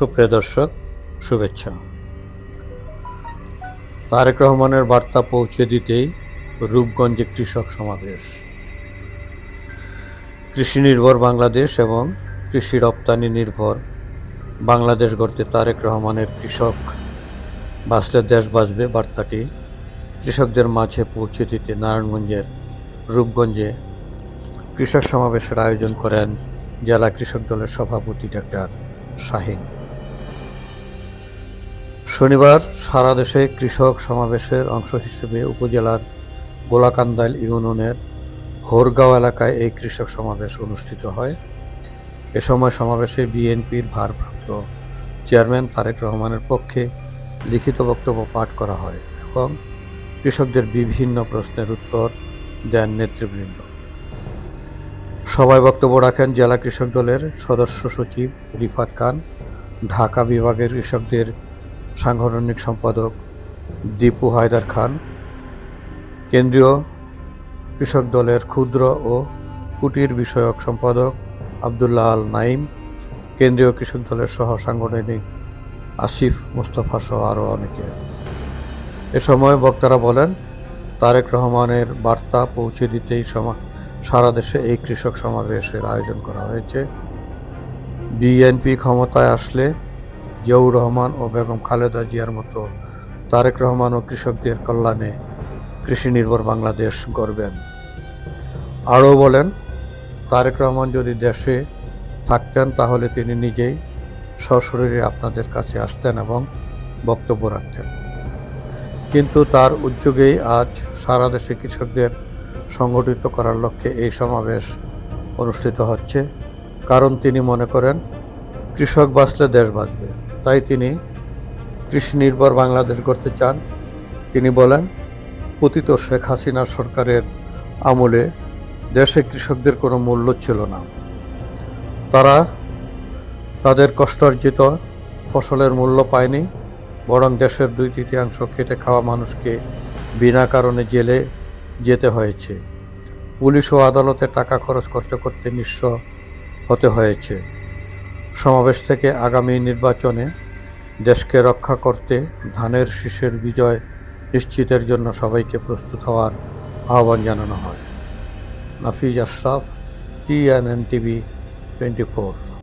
সুপ্রিয় দর্শক, শুভেচ্ছা। তারেক রহমানের বার্তা পৌঁছে দিতেই রূপগঞ্জে কৃষক সমাবেশ। কৃষি নির্ভর বাংলাদেশ এবং কৃষি রপ্তানি নির্ভর বাংলাদেশ গড়তে তারেক রহমানের কৃষক বাঁচলে দেশ বাঁচবে বার্তাটি কৃষকদের মাঝে পৌঁছে দিতে নারায়ণগঞ্জের রূপগঞ্জে কৃষক সমাবেশের আয়োজন করেন জেলা কৃষক দলের সভাপতি ডাক্তার শাহীন। শনিবার সারা দেশে কৃষক সমাবেশের অংশ হিসেবে উপজেলার গোলাকান্দাইল ইউনিয়নের হোরগাঁও এলাকায় এই কৃষক সমাবেশ অনুষ্ঠিত হয়। এ সময় সমাবেশে বিএনপির ভারপ্রাপ্ত চেয়ারম্যান তারেক রহমানের পক্ষে লিখিত বক্তব্য পাঠ করা হয় এবং কৃষকদের বিভিন্ন প্রশ্নের উত্তর দেন নেতৃবৃন্দ। সভায় বক্তব্য রাখেন জেলা কৃষক দলের সদস্য সচিব রিফাত খান, ঢাকা বিভাগের কৃষকদের সাংগঠনিক সম্পাদক দীপু হায়দার খান, কেন্দ্রীয় কৃষক দলের ক্ষুদ্র ও কুটির বিষয়ক সম্পাদক আবদুল্লাহ আল নাইম, কেন্দ্রীয় কৃষক দলের সহ সাংগঠনিক আসিফ মুস্তফা সহ আরও অনেকে। এ সময় বক্তারা বলেন, তারেক রহমানের বার্তা পৌঁছে দিতেই সারা দেশে এই কৃষক সমাবেশের আয়োজন করা হয়েছে। বিএনপি ক্ষমতায় আসলে জিয়াউর রহমান ও বেগম খালেদা জিয়ার মতো তারেক রহমান ও কৃষকদের কল্যাণে কৃষি নির্ভর বাংলাদেশ গড়বেন। আরও বলেন, তারেক রহমান যদি দেশে থাকতেন তাহলে তিনি নিজেই সশরীরে আপনাদের কাছে আসতেন এবং বক্তব্য রাখতেন। কিন্তু তার উদ্যোগেই আজ সারা দেশে কৃষকদের সংগঠিত করার লক্ষ্যে এই সমাবেশ অনুষ্ঠিত হচ্ছে। কারণ তিনি মনে করেন কৃষক বাঁচলে দেশ বাঁচবে, তাই তিনি কৃষি নির্ভর বাংলাদেশ গড়তে চান। তিনি বলেন, পতিত শেখ হাসিনা সরকারের আমলে দেশে কৃষকদের কোনো মূল্য ছিল না। তারা তাদের কষ্টার্জিত ফসলের মূল্য পায়নি, বরং দেশের 2/3 খেটে খাওয়া মানুষকে বিনা কারণে জেলে যেতে হয়েছে। পুলিশ ও আদালতে টাকা খরচ করতে করতে নিঃস্ব হতে হয়েছে। সমাবেশ থেকে আগামী নির্বাচনে দেশকে রক্ষা করতে ধানের শীষের বিজয় নিশ্চিতের জন্য সবাইকে প্রস্তুত হওয়ার আহ্বান জানানো হয়। Nafiz Ashraf, TNN TV 24।